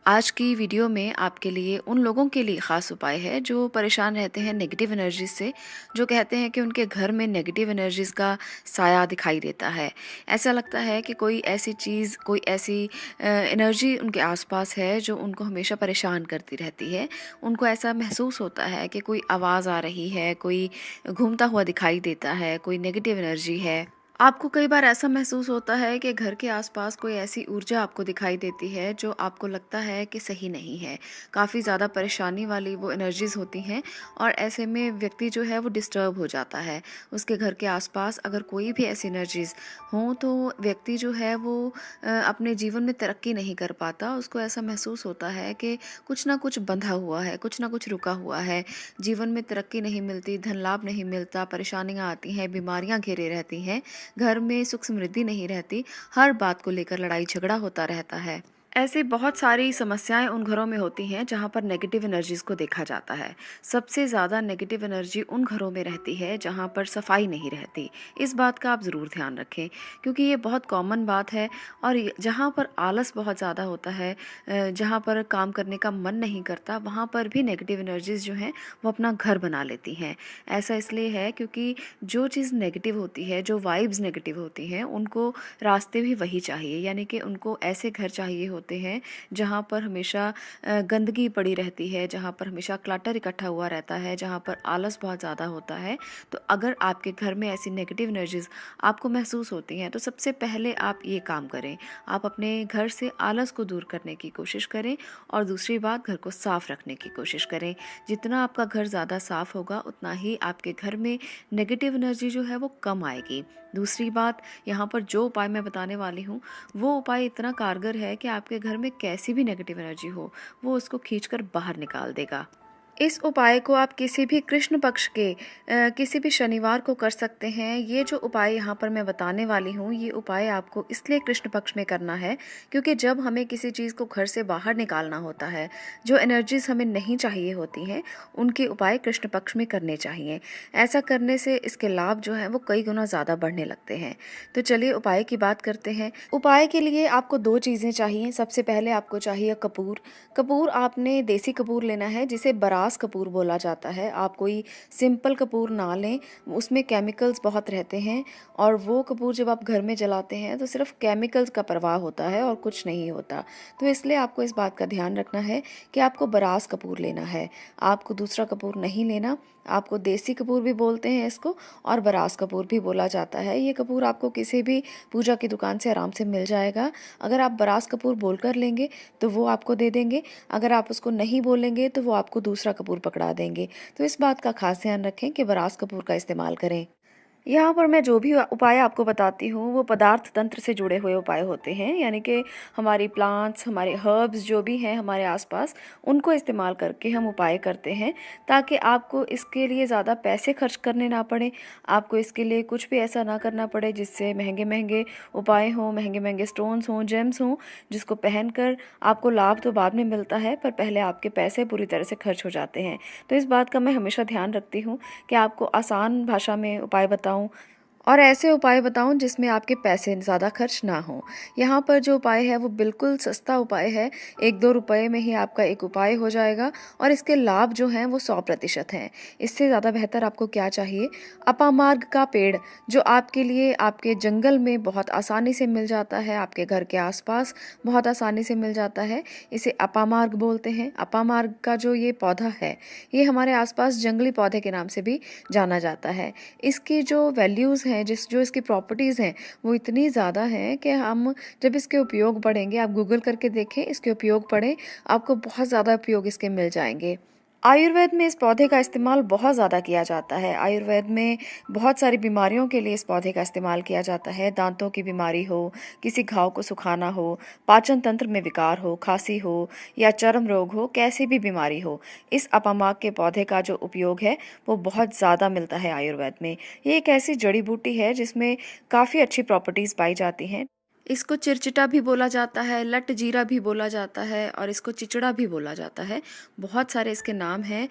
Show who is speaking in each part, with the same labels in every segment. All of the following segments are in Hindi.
Speaker 1: आज की वीडियो में आपके लिए उन लोगों के लिए ख़ास उपाय है जो परेशान रहते हैं नेगेटिव एनर्जीज से, जो कहते हैं कि उनके घर में नेगेटिव एनर्जीज का साया दिखाई देता है। ऐसा लगता है कि कोई ऐसी चीज़, कोई ऐसी एनर्जी उनके आसपास है जो उनको हमेशा परेशान करती रहती है। उनको ऐसा महसूस होता है कि कोई आवाज़ आ रही है, कोई घूमता हुआ दिखाई देता है, कोई नेगेटिव एनर्जी है। आपको कई बार ऐसा महसूस होता है कि घर के आसपास कोई ऐसी ऊर्जा आपको दिखाई देती है जो आपको लगता है कि सही नहीं है। काफ़ी ज़्यादा परेशानी वाली वो एनर्जीज़ होती हैं और ऐसे में व्यक्ति जो है वो डिस्टर्ब हो जाता है। उसके घर के आसपास अगर कोई भी ऐसी एनर्जीज़ हों तो व्यक्ति जो है वो अपने जीवन में तरक्की नहीं कर पाता। उसको ऐसा महसूस होता है कि कुछ ना कुछ बंधा हुआ है, कुछ ना कुछ रुका हुआ है। जीवन में तरक्की नहीं मिलती, धन लाभ नहीं मिलता, परेशानियाँ आती हैं, बीमारियाँ घेरे रहती हैं। घर में सुख समृद्धि नहीं रहती, हर बात को लेकर लड़ाई झगड़ा होता रहता है। ऐसी बहुत सारी समस्याएं उन घरों में होती हैं जहां पर नेगेटिव एनर्जीज को देखा जाता है। सबसे ज़्यादा नेगेटिव एनर्जी उन घरों में रहती है जहां पर सफाई नहीं रहती। इस बात का आप ज़रूर ध्यान रखें क्योंकि ये बहुत कॉमन बात है। और जहां पर आलस बहुत ज़्यादा होता है, जहां पर काम करने का मन नहीं करता, वहां पर भी नेगेटिव एनर्जीज जो हैं वो अपना घर बना लेती हैं। ऐसा इसलिए है क्योंकि जो चीज़ नेगेटिव होती है, जो वाइब्स नेगेटिव होती हैं, उनको रास्ते भी वही चाहिए। यानी कि उनको ऐसे घर चाहिए होते हैं जहाँ पर हमेशा गंदगी पड़ी रहती है, जहाँ पर हमेशा क्लटर इकट्ठा हुआ रहता है, जहाँ पर आलस बहुत ज़्यादा होता है। तो अगर आपके घर में ऐसी नेगेटिव एनर्जीज आपको महसूस होती हैं तो सबसे पहले आप ये काम करें, आप अपने घर से आलस को दूर करने की कोशिश करें। और दूसरी बात, घर को साफ रखने की कोशिश करें। जितना आपका घर ज़्यादा साफ होगा उतना ही आपके घर में नेगेटिव एनर्जी जो है वो कम आएगी। दूसरी बात, यहाँ पर जो उपाय मैं बताने वाली हूँ वो उपाय इतना कारगर है कि आपके घर में कैसी भी नेगेटिव एनर्जी हो वो उसको खींचकर बाहर निकाल देगा। इस उपाय को आप किसी भी कृष्ण पक्ष के किसी भी शनिवार को कर सकते हैं। ये जो उपाय यहाँ पर मैं बताने वाली हूँ, ये उपाय आपको इसलिए कृष्ण पक्ष में करना है क्योंकि जब हमें किसी चीज़ को घर से बाहर निकालना होता है, जो एनर्जीज हमें नहीं चाहिए होती हैं, उनके उपाय कृष्ण पक्ष में करने चाहिए। ऐसा करने से इसके लाभ जो हैं वो कई गुना ज़्यादा बढ़ने लगते हैं। तो चलिए उपाय की बात करते हैं। उपाय के लिए आपको दो चीज़ें चाहिए। सबसे पहले आपको चाहिए कपूर। कपूर आपने देसी कपूर लेना है जिसे बरास कपूर बोला जाता है। आप कोई सिंपल कपूर ना लें, उसमें केमिकल्स बहुत रहते हैं। और वो कपूर जब आप घर में जलाते हैं तो सिर्फ केमिकल्स का प्रवाह होता है और कुछ नहीं होता। तो इसलिए आपको इस बात का ध्यान रखना है कि आपको बरास कपूर लेना है, आपको दूसरा कपूर नहीं लेना। आपको देसी कपूर भी बोलते हैं इसको और बरास कपूर भी बोला जाता है। ये कपूर आपको किसी भी पूजा की दुकान से आराम से मिल जाएगा। अगर आप बरास कपूर बोलकर लेंगे तो वो आपको दे देंगे, अगर आप उसको नहीं बोलेंगे तो वो आपको दूसरा कपूर पकड़ा देंगे। तो इस बात का खास ध्यान रखें कि बरास कपूर का इस्तेमाल करें। यहाँ पर मैं जो भी उपाय आपको बताती हूँ वो पदार्थ तंत्र से जुड़े हुए उपाय होते हैं। यानी कि हमारी प्लांट्स, हमारे हर्ब्स जो भी हैं हमारे आसपास, उनको इस्तेमाल करके हम उपाय करते हैं ताकि आपको इसके लिए ज़्यादा पैसे खर्च करने ना पड़े। आपको इसके लिए कुछ भी ऐसा ना करना पड़े जिससे महंगे महंगे उपाय हों, महंगे महंगे स्टोन्स हों, जेम्स हों, जिसको पहनकर आपको लाभ तो बाद में मिलता है पर पहले आपके पैसे पूरी तरह से खर्च हो जाते हैं। तो इस बात का मैं हमेशा ध्यान रखती हूँ कि आपको आसान भाषा में उपाय बताऊँ और ऐसे उपाय बताऊं जिसमें आपके पैसे ज़्यादा खर्च ना हो। यहाँ पर जो उपाय है वो बिल्कुल सस्ता उपाय है। 1-2 रुपए में ही आपका एक उपाय हो जाएगा और इसके लाभ जो हैं वो 100% हैं। इससे ज़्यादा बेहतर आपको क्या चाहिए? अपामार्ग का पेड़, जो आपके लिए आपके जंगल में बहुत आसानी से मिल जाता है, आपके घर के आसपास बहुत आसानी से मिल जाता है। इसे अपामार्ग बोलते हैं। अपामार्ग का जो ये पौधा है, ये हमारे आसपास जंगली पौधे के नाम से भी जाना जाता है। इसकी जो वैल्यूज़ हैं, जो इसकी प्रॉपर्टीज़ हैं, वो इतनी ज़्यादा हैं कि हम जब इसके उपयोग पढ़ेंगे, आप गूगल करके देखें, इसके उपयोग पढ़ें, आपको बहुत ज़्यादा उपयोग इसके मिल जाएंगे। आयुर्वेद में इस पौधे का इस्तेमाल बहुत ज़्यादा किया जाता है। आयुर्वेद में बहुत सारी बीमारियों के लिए इस पौधे का इस्तेमाल किया जाता है। दांतों की बीमारी हो, किसी घाव को सुखाना हो, पाचन तंत्र में विकार हो, खांसी हो या चर्म रोग हो, कैसी भी बीमारी हो, इस अपामाग के पौधे का जो उपयोग है वो बहुत ज़्यादा मिलता है आयुर्वेद में। ये एक ऐसी जड़ी बूटी है जिसमें काफ़ी अच्छी प्रॉपर्टीज़ पाई जाती हैं। इसको चिरचिटा भी बोला जाता है, लट जीरा भी बोला जाता है और इसको चिचड़ा भी बोला जाता है। बहुत सारे इसके नाम हैं।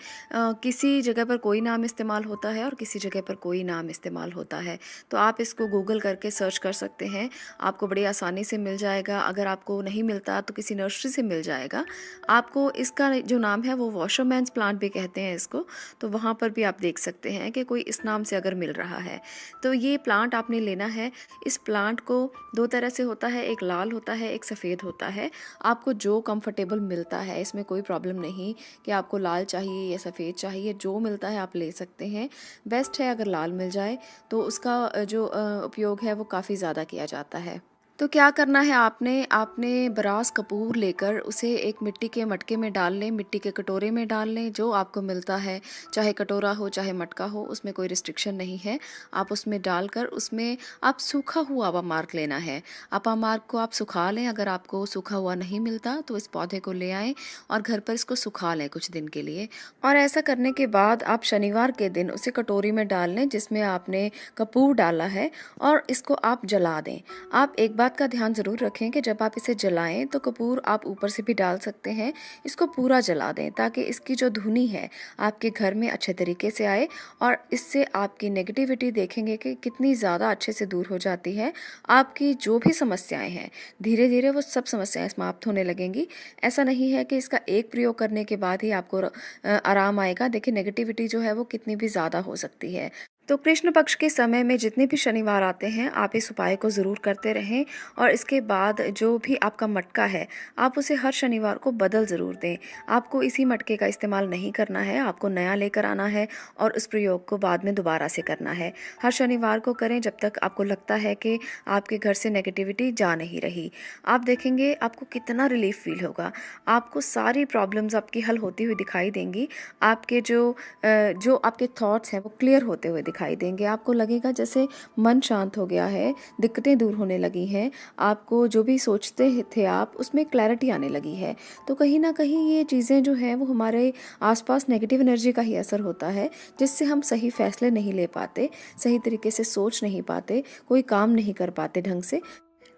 Speaker 1: किसी जगह पर कोई नाम इस्तेमाल होता है और किसी जगह पर कोई नाम इस्तेमाल होता है। तो आप इसको गूगल करके सर्च कर सकते हैं, आपको बड़ी आसानी से मिल जाएगा। अगर आपको नहीं मिलता तो किसी नर्सरी से मिल जाएगा। आपको इसका जो नाम है वो वॉशरमैन्स प्लांट भी कहते हैं इसको, तो वहाँ पर भी आप देख सकते हैं कि कोई इस नाम से अगर मिल रहा है। तो ये प्लांट आपने लेना है। इस प्लांट को 2 तरह से होता है, एक लाल होता है, एक सफ़ेद होता है। आपको जो कंफर्टेबल मिलता है, इसमें कोई प्रॉब्लम नहीं कि आपको लाल चाहिए या सफ़ेद चाहिए, जो मिलता है आप ले सकते हैं। बेस्ट है अगर लाल मिल जाए, तो उसका जो उपयोग है वो काफ़ी ज़्यादा किया जाता है। तो क्या करना है आपने आपने बरास कपूर लेकर उसे एक मिट्टी के मटके में डाल लें, मिट्टी के कटोरे में डाल लें, जो आपको मिलता है, चाहे कटोरा हो चाहे मटका हो, उसमें कोई रिस्ट्रिक्शन नहीं है। आप उसमें डालकर उसमें आप सूखा हुआ अपामार्क लेना है। अपामार्क को आप सुखा लें, अगर आपको सूखा हुआ नहीं मिलता तो इस पौधे को ले आएँ और घर पर इसको सुखा लें कुछ दिन के लिए। और ऐसा करने के बाद आप शनिवार के दिन उसे कटोरी में डाल लें जिसमें आपने कपूर डाला है, और इसको आप जला दें। आप एक बात का ध्यान ज़रूर रखें कि जब आप इसे जलाएं तो कपूर आप ऊपर से भी डाल सकते हैं। इसको पूरा जला दें ताकि इसकी जो धुनी है आपके घर में अच्छे तरीके से आए, और इससे आपकी नेगेटिविटी देखेंगे कि कितनी ज़्यादा अच्छे से दूर हो जाती है। आपकी जो भी समस्याएं हैं, धीरे धीरे वो सब समस्याएं समाप्त होने लगेंगी। ऐसा नहीं है कि इसका एक प्रयोग करने के बाद ही आपको आराम आएगा। देखिए, नेगेटिविटी जो है वो कितनी भी ज़्यादा हो सकती है। तो कृष्ण पक्ष के समय में जितने भी शनिवार आते हैं, आप इस उपाय को ज़रूर करते रहें। और इसके बाद जो भी आपका मटका है, आप उसे हर शनिवार को बदल ज़रूर दें। आपको इसी मटके का इस्तेमाल नहीं करना है, आपको नया लेकर आना है और उस प्रयोग को बाद में दोबारा से करना है। हर शनिवार को करें जब तक आपको लगता है कि आपके घर से नेगेटिविटी जा नहीं रही। आप देखेंगे आपको कितना रिलीफ फील होगा। आपको सारी प्रॉब्लम्स आपकी हल होती हुई दिखाई देंगी। आपके जो आपके थॉट्स हैं वो क्लियर होते हुए दिखाई देंगे। आपको लगेगा जैसे मन शांत हो गया है, दिक्कतें दूर होने लगी हैं। आपको जो भी सोचते थे आप, उसमें क्लैरिटी आने लगी है। तो कहीं ना कहीं ये चीज़ें जो हैं वो हमारे आसपास नेगेटिव एनर्जी का ही असर होता है, जिससे हम सही फैसले नहीं ले पाते, सही तरीके से सोच नहीं पाते, कोई काम नहीं कर पाते ढंग से।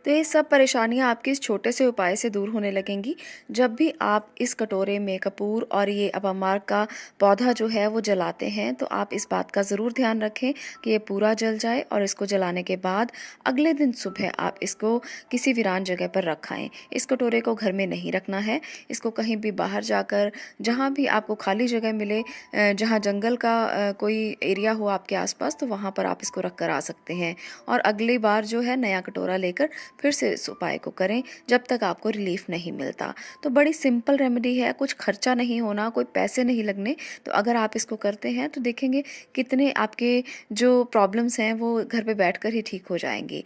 Speaker 1: तो ये सब परेशानियाँ आपकी इस छोटे से उपाय से दूर होने लगेंगी। जब भी आप इस कटोरे में कपूर और ये अपामार्क का पौधा जो है वो जलाते हैं, तो आप इस बात का ज़रूर ध्यान रखें कि ये पूरा जल जाए, और इसको जलाने के बाद अगले दिन सुबह आप इसको किसी वीरान जगह पर रखाएं। इस कटोरे को घर में नहीं रखना है, इसको कहीं भी बाहर जाकर, जहाँ भी आपको खाली जगह मिले, जहाँ जंगल का कोई एरिया हो आपके आसपास, तो वहाँ पर आप इसको रख कर आ सकते हैं। और अगली बार जो है नया कटोरा लेकर फिर से इस उपाय को करें जब तक आपको रिलीफ नहीं मिलता। तो बड़ी सिंपल रेमेडी है, कुछ खर्चा नहीं होना, कोई पैसे नहीं लगने। तो अगर आप इसको करते हैं तो देखेंगे कितने आपके जो प्रॉब्लम्स हैं वो घर पे बैठकर ही ठीक हो जाएंगी।